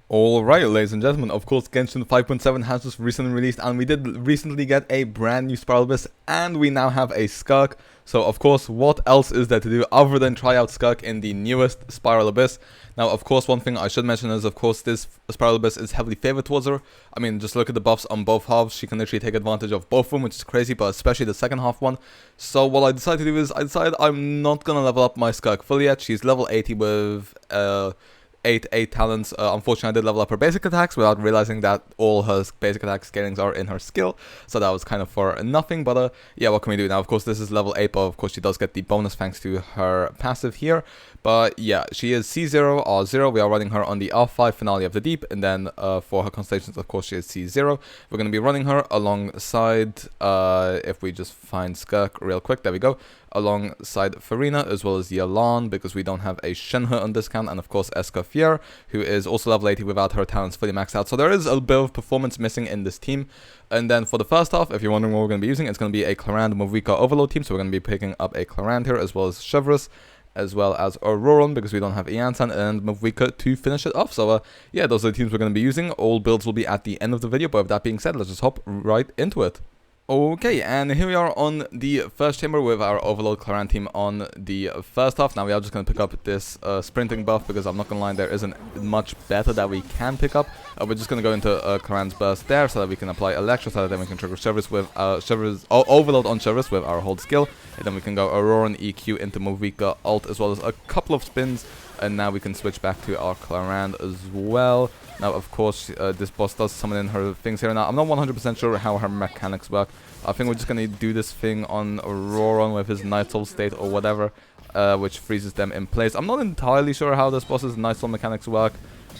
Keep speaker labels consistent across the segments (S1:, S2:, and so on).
S1: Alright, ladies and gentlemen, of course Genshin 5.7 has just recently released, and we did recently get a brand new Spiral Abyss, and we now have a SKIRK. So of course, what else is there to do other than try out SKIRK in the newest Spiral Abyss? Now of course, one thing I should mention is, of course, this Spiral Abyss is heavily favored towards her. I mean, just look at the buffs on both halves. She can literally take advantage of both of them, which is crazy, but especially the second half one. So what I decided to do is, I decided I'm not gonna level up my SKIRK fully yet. She's level 80 with 8 talents. Unfortunately, I did level up her basic attacks without realizing that all her basic attack scalings are in her skill, so that was kind of for nothing. But yeah, what can we do now? Of course, this is level 8, but of course she does get the bonus thanks to her passive here. But yeah, she is C0R0. We are running her on the R5 Finale of the Deep, and then for her constellations, of course, she is C0. We're going to be running her alongside, if we just find SKIRK real quick, there we go, alongside Furina as well as Yelan, because we don't have a Shenhe on discount, and of course Escoffier, who is also level 80 without her talents fully maxed out. So there is a bit of performance missing in this team. And then for the first half, if you're wondering what we're going to be using, it's going to be a Clorinde-Mavuika overload team. So we're going to be picking up a Clorinde here, as well as chevreuse, as well as ororon, because we don't have Yansan and Mavuika to finish it off. So yeah, those are the teams we're going to be using. All builds will be at the end of the video, but with that being said, let's just hop right into it. Okay, and here we are on the first chamber with our Overload Clorinde team on the first half. Now we are just going to pick up this sprinting buff, because I'm not going to lie, there isn't much better that we can pick up. We're just going to go into Clorinde's burst there, so that we can apply Electro, so that then we can trigger chevreuse with Overload on chevreuse with our hold skill. And then we can go ororon EQ into Mavuika ult, as well as a couple of spins. And now we can switch back to our Clorinde as well. Now, of course, this boss does summon in her things here. Now, I'm not 100% sure how her mechanics work. I think we're just going to do this thing on Ororon with his Night Soul state or whatever, which freezes them in place. I'm not entirely sure how this boss's Night Soul mechanics work.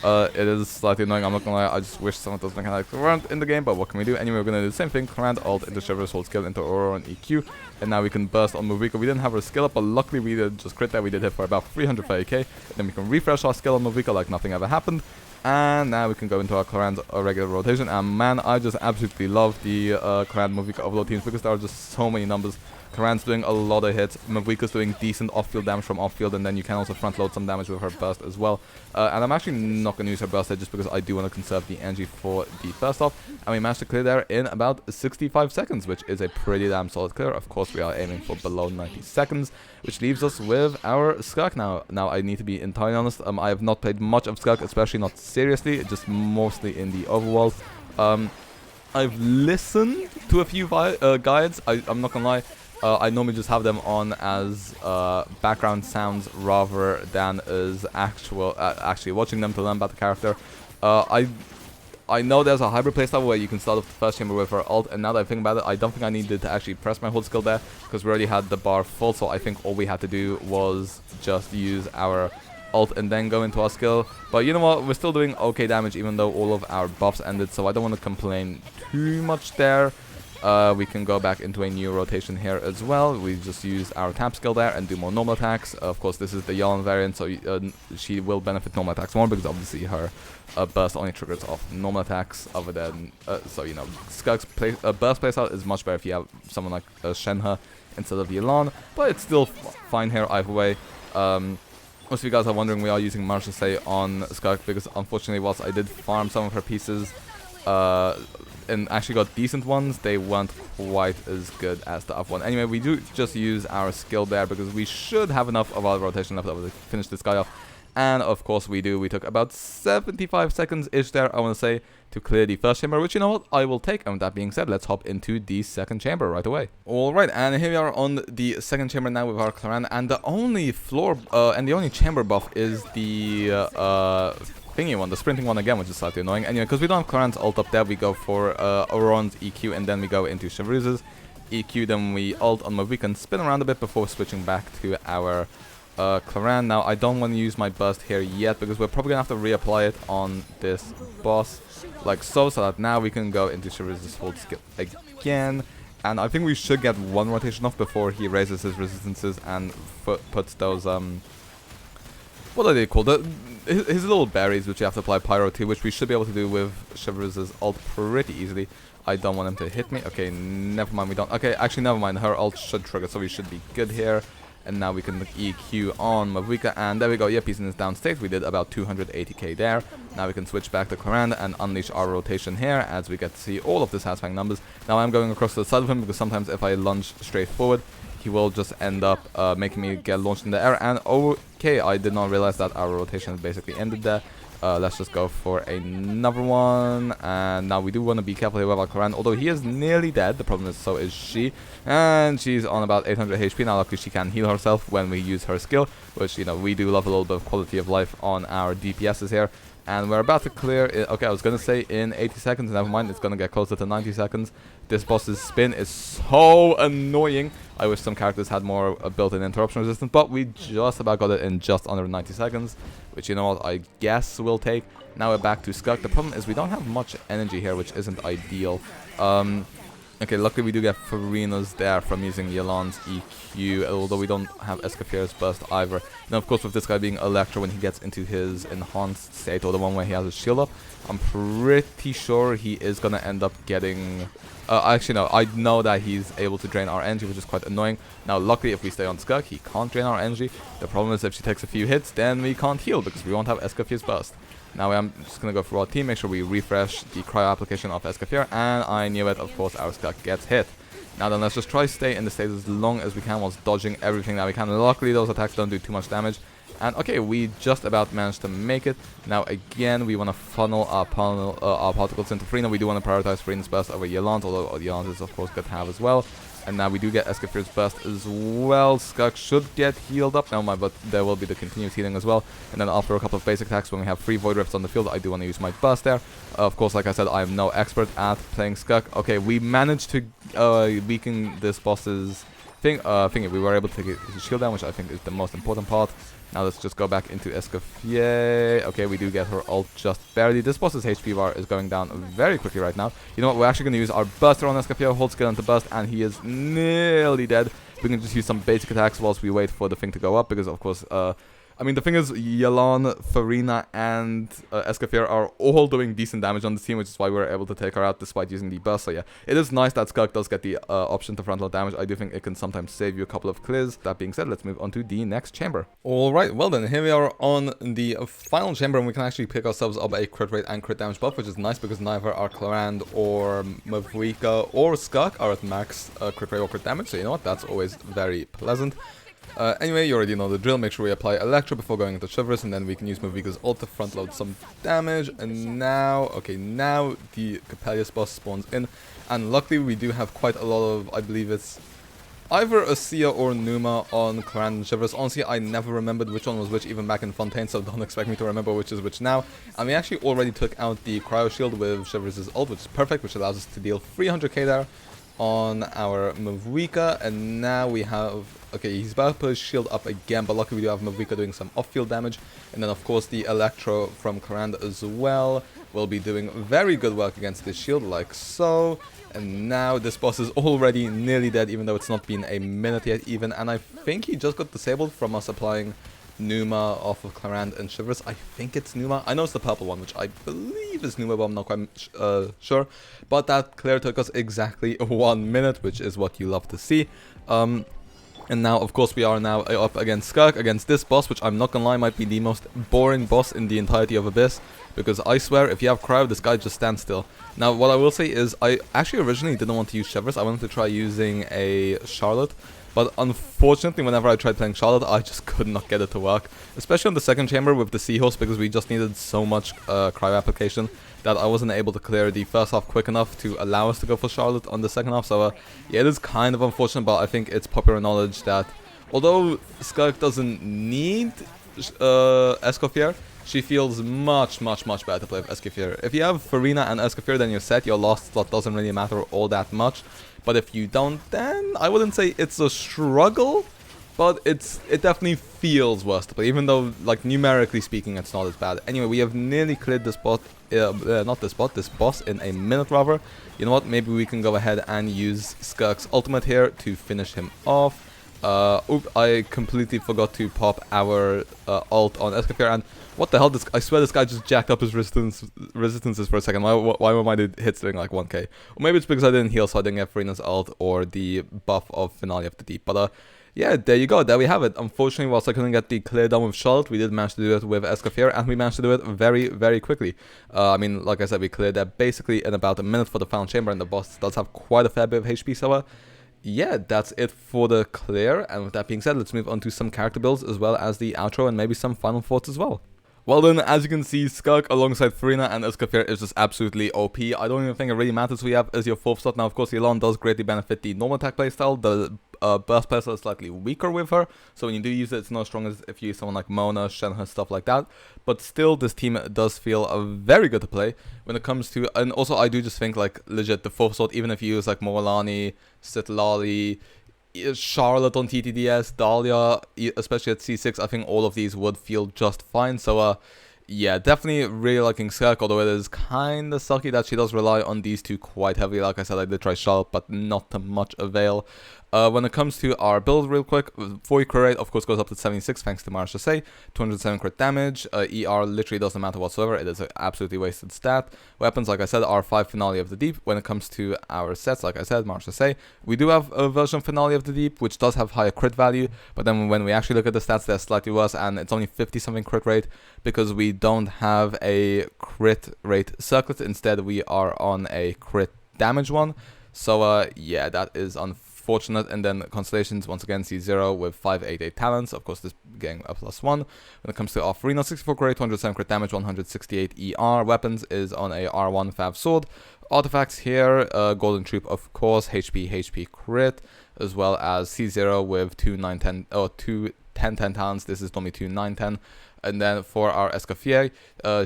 S1: It is slightly annoying, I'm not gonna lie. I just wish some of those mechanics weren't in the game, but what can we do? Anyway, we're gonna do the same thing. Clorinde ult into chevreuse, hold skill into ororon EQ, and now we can burst on Mavuika. We didn't have her skill up, but luckily we did just crit that. We did hit for about 330k. Then we can refresh our skill on Mavuika like nothing ever happened. And now we can go into our Clorinde regular rotation. And man, I just absolutely love the Clorinde-Mavuika overload teams, because there are just so many numbers. Clorinde's doing a lot of hits, Mavuika's doing decent off-field damage from off-field, and then you can also front-load some damage with her burst as well. And I'm actually not going to use her burst there, just because I do want to conserve the energy for the first off. And we managed to clear there in about 65 seconds, which is a pretty damn solid clear. Of course, we are aiming for below 90 seconds, which leaves us with our SKIRK now. Now, I need to be entirely honest, I have not played much of SKIRK, especially not seriously, just mostly in the overworld. I've listened to a few guides, I'm not going to lie. I normally just have them on as background sounds rather than as actually watching them to learn about the character. I know there's a hybrid playstyle where you can start off the first chamber with her ult, and now that I think about it, I don't think I needed to actually press my hold skill there, because we already had the bar full, so I think all we had to do was just use our ult and then go into our skill. But you know what, we're still doing okay damage even though all of our buffs ended, so I don't want to complain too much there. We can go back into a new rotation here as well. We just use our tap skill there and do more normal attacks. Of course, this is the Yelan variant, so she will benefit normal attacks more, because obviously her burst only triggers off normal attacks, other than so you know, SKIRK's burst playstyle is much better if you have someone like Shenhe instead of Yelan, but it's still fine here either way. Most of you guys are wondering, we are using Marche on SKIRK, because unfortunately, whilst I did farm some of her pieces and actually got decent ones, they weren't quite as good as the up one. Anyway, we do just use our skill there, because we should have enough of our rotation left over to finish this guy off. And of course we do. We took about 75 seconds-ish there, I want to say, to clear the first chamber, which, you know what, I will take. And with that being said, let's hop into the second chamber right away. Alright, and here we are on the second chamber now with our Clorinde, and the only floor, and the only chamber buff is the, thingy one, the sprinting one again, which is slightly annoying. Anyway, because we don't have Clorinde's ult up there, we go for Ororon's EQ, and then we go into chevreuse's EQ, then we ult on Mavuika and spin around a bit before switching back to our Clorinde. Now, I don't want to use my burst here yet, because we're probably going to have to reapply it on this boss, like so that now we can go into chevreuse's hold skill again. And I think we should get one rotation off before he raises his resistances and puts those, what are they called? His little berries, which you have to apply pyro to, which we should be able to do with chevreuse's ult pretty easily. I don't want him to hit me. Okay, never mind, we don't. Okay, actually, never mind. Her ult should trigger, so we should be good here. And now we can EQ on Mavuika, and there we go. Yep, he's in his down state. We did about 280k there. Now we can switch back to Clorinde and unleash our rotation here as we get to see all of the satisfying numbers. Now I'm going across to the side of him because sometimes if I lunge straight forward, he will just end up making me get launched in the air. And okay, I did not realize that our rotation has basically ended there. Let's just go for another one. And now we do want to be careful here with our Clorinde, although he is nearly dead. The problem is so is she. And she's on about 800 HP. Now luckily she can heal herself when we use her skill, which, you know, we do love a little bit of quality of life on our DPSs here. And we're about to clear it. Okay, I was going to say in 80 seconds. Never mind, it's going to get closer to 90 seconds. This boss's spin is so annoying. I wish some characters had more built-in interruption resistance, but we just about got it in just under 90 seconds, which, you know what, I guess will take. Now we're back to SKIRK. The problem is we don't have much energy here, which isn't ideal. Okay, luckily we do get furinas there from using Yelan's EQ, although we don't have Escoffier's burst either. Now, of course, with this guy being Electro, when he gets into his enhanced state, or the one where he has his shield up, I'm pretty sure he is going to end up getting... actually, no, I know that he's able to drain our energy, which is quite annoying. Now, luckily, if we stay on SKIRK, he can't drain our energy. The problem is if she takes a few hits, then we can't heal, because we won't have Escoffier's burst. Now I'm just going to go for our team, make sure we refresh the cryo application of Escoffier, and I knew it, of course, our SKIRK gets hit. Now then, let's just try to stay in the state as long as we can whilst dodging everything that we can. Luckily, those attacks don't do too much damage. And okay, we just about managed to make it. Now again, we want to funnel our particles into furina. We do want to prioritize furina's burst over Yelan's, although Yelan's is of course good to have as well. And now we do get Escoffier's burst as well. SKIRK should get healed up now, but there will be the continuous healing as well. And then after a couple of basic attacks, when we have 3 Void Rifts on the field, I do want to use my burst there. Of course, like I said, I am no expert at playing SKIRK. Okay, we managed to weaken this boss's thingy. We were able to get his shield down, which I think is the most important part. Now let's just go back into Escoffier. Okay, we do get her ult just barely. This boss's HP bar is going down very quickly right now. You know what, we're actually going to use our burster on Escoffier, hold skill into burst, and he is nearly dead. We can just use some basic attacks whilst we wait for the thing to go up, because of course, I mean, the thing is, Yelan, Furina, and Escoffier are all doing decent damage on the team, which is why we were able to take her out despite using the burst. So yeah, it is nice that SKIRK does get the option to frontload damage. I do think it can sometimes save you a couple of clears. That being said, let's move on to the next chamber. Alright, well then, here we are on the final chamber, and we can actually pick ourselves up a crit rate and crit damage buff, which is nice because neither our Clorinde or Mavuika or SKIRK are at max crit rate or crit damage. So you know what, that's always very pleasant. Anyway, you already know the drill. Make sure we apply Electro before going into chevreuse, and then we can use Mavuika's ult to front load some damage. And now, okay, now the Capellius boss spawns in, and luckily we do have quite a lot of, I believe it's either a Sia or Numa on Clorinde and chevreuse. Honestly, I never remembered which one was which even back in Fontaine, so don't expect me to remember which is which now. And we actually already took out the cryo shield with chevreuse's ult, which is perfect, which allows us to deal 300k there on our Mavuika. And now we have, okay, he's about to put his shield up again, but luckily we do have Mavuika doing some off-field damage. And then of course the Electro from Clorinde as well will be doing very good work against this shield, like so. And now this boss is already nearly dead, even though it's not been a minute yet even. And I think he just got disabled from us applying Numa off of Clorinde and chevreuse. I think it's Numa. I know it's the purple one, which I believe is Numa, but I'm not quite sure. But that clear took us exactly 1 minute, which is what you love to see. And now, of course, we are now up against SKIRK, against this boss, which I'm not gonna lie might be the most boring boss in the entirety of Abyss. Because I swear, if you have cryo, this guy just stands still. Now, what I will say is, I actually originally didn't want to use chevreuse. I wanted to try using a Charlotte. But unfortunately, whenever I tried playing Charlotte, I just could not get it to work. Especially on the second chamber with the Seahorse, because we just needed so much cryo application that I wasn't able to clear the first half quick enough to allow us to go for Charlotte on the second half. So yeah, it is kind of unfortunate, but I think it's popular knowledge that although SKIRK doesn't need Escoffier, she feels much better to play with Escoffier. If you have Furina and Escoffier, then you're set. Your last slot doesn't really matter all that much. But if you don't, then I wouldn't say it's a struggle, but it definitely feels worse to play, even though, like, numerically speaking, it's not as bad. Anyway, we have nearly cleared this boss, this boss in a minute rather. You know what, maybe we can go ahead and use SKIRK's ultimate here to finish him off. Oops, I completely forgot to pop our ult on Escoffier, and what the hell, I swear this guy just jacked up his resistances for a second. Why were my hits doing like 1k? Or maybe it's because I didn't heal, so I didn't get Furina's ult or the buff of Finale of the Deep. But yeah, there you go. There we have it. Unfortunately, whilst I couldn't get the clear done with Charlotte, we did manage to do it with Escoffier, and we managed to do it very, very quickly. I mean, like I said, we cleared that basically in about a minute for the final chamber, and the boss does have quite a fair bit of HP, so yeah, that's it for the clear. And with that being said, let's move on to some character builds, as well as the outro, and maybe some final thoughts as well. Well then, as you can see, Skirk alongside Furina and Escoffier is just absolutely OP. I don't even think it really matters who you have as your 4th slot. Now, of course, Yelan does greatly benefit the normal attack playstyle. The burst playstyle is slightly weaker with her, so when you do use it, it's not as strong as if you use someone like Mona, Shenhe, stuff like that. But still, this team does feel very good to play when it comes to... And also, I do just think, like, legit, the 4th slot, even if you use, like, Morlani, Sitlali, Charlotte on TTDS, Dahlia, especially at C6, I think all of these would feel just fine. So, yeah, definitely really liking Skirk, although it is kind of sucky that she does rely on these two quite heavily. Like I said, I did try Charlotte, but not to much avail. When it comes to our build real quick, 40 crit rate of course goes up to 76 thanks to Marsh Say, 207 crit damage, ER literally doesn't matter whatsoever, it is an absolutely wasted stat. Weapons, like I said, are 5 Finale of the Deep. When it comes to our sets, like I said, Marsh Say, we do have a version of Finale of the Deep, which does have higher crit value, but then when we actually look at the stats, they're slightly worse, and it's only 50 something crit rate, because we don't have a crit rate circlet, instead we are on a crit damage one. So yeah, that is unfortunate. And then Constellations, once again, C0 with 588 talents. Of course, this getting a +1. When it comes to our furina, 64 crit, 207 crit damage, 168 ER. Weapons is on a R1 Fav Sword. Artifacts here, Golden Troop, of course, HP crit, as well as C0 with 2 10 talents. This is normally 2 910. And then for our Escoffier,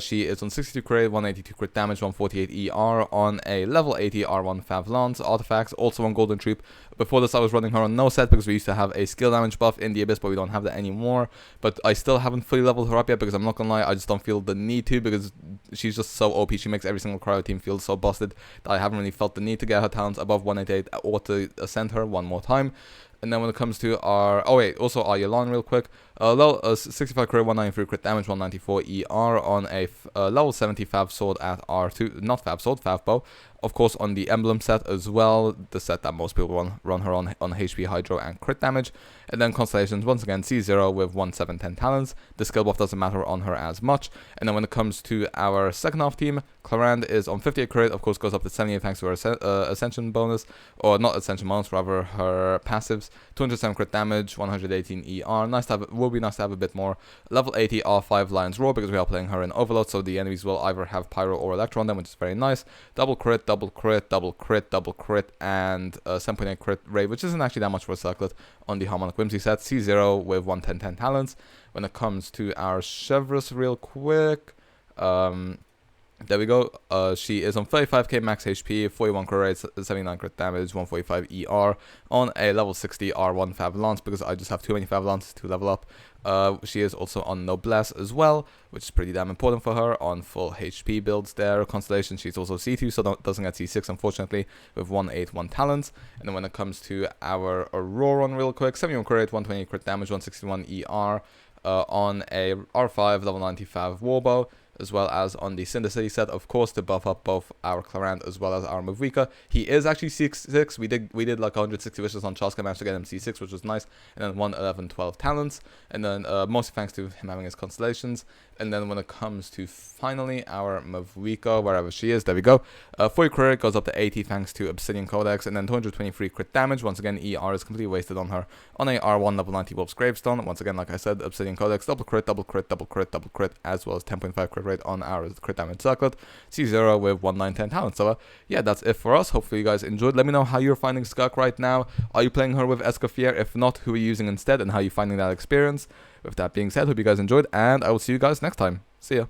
S1: she is on 62 crit, 182 crit damage, 148 ER on a level 80 R1 Fav Lance. Artifacts also on Golden Troop. Before this I was running her on no set because we used to have a skill damage buff in the Abyss, but we don't have that anymore. But I still haven't fully leveled her up yet because I'm not gonna lie, I just don't feel the need to, because she's just so OP. She makes every single cryo team feel so busted that I haven't really felt the need to get her talents above 188 or to ascend her one more time. And then when it comes to our... Oh wait, also our Yelan real quick. Level 65 crit, 193 crit damage, 194 ER on a level 70 Fav Sword at R2... Not Fav Sword, Fav Bow. Of course, on the Emblem set as well. The set that most people run her on HP, Hydro, and crit damage. And then Constellations, once again, C0 with 1710 talents. The skill buff doesn't matter on her as much. And then when it comes to our second half team, Clorinde is on 58 crit, of course goes up to 78 thanks to her Ascension bonus. Or not Ascension bonus, rather her passives. 207 crit damage, 118 ER. Nice to have, would be nice to have a bit more. Level 80 R5 Lion's Roar, because we are playing her in Overload, so the enemies will either have Pyro or Electro on them, which is very nice. Double crit, double crit, double crit, double crit, and 7.8 crit rate, which isn't actually that much for a circlet on the Harmonic Whimsy set. C0 with 110 talents. When it comes to our chevreuse real quick, there we go. She is on 35k max HP, 41 crit rate, 79 crit damage, 145 ER on a level 60 R1 Fav Lance, because I just have too many Fav Lances to level up. She is also on Noblesse as well, which is pretty damn important for her on full HP builds there. Constellation, she's also C2, so doesn't get C6 unfortunately, with 181 talents. And then when it comes to our Ororon real quick, 71 crit rate, 128 crit damage, 161 ER on a R5 level 95 Warbow, as well as on the Cinder City set, of course, to buff up both our Clorinde as well as our Mavuika. He is actually C6. We did like 160 wishes on Chaska, managed to get him C6, which was nice. And then 111, 12 talents. And then mostly thanks to him having his constellations. And then when it comes to finally our Mavuika, wherever she is, there we go. 40 crit goes up to 80 thanks to Obsidian Codex, and then 223 crit damage. Once again, ER is completely wasted on her on a R1 level 90 Wolf's Gravestone. Once again, like I said, Obsidian Codex, double crit, double crit, double crit, double crit, as well as 10.5 crit rate on our crit damage circlet. C0 with 1910 talent. So yeah, that's it for us. Hopefully you guys enjoyed. Let me know how you're finding Skirk right now. Are you playing her with Escoffier? If not, who are you using instead, and how are you finding that experience? With that being said, hope you guys enjoyed, and I will see you guys next time. See ya.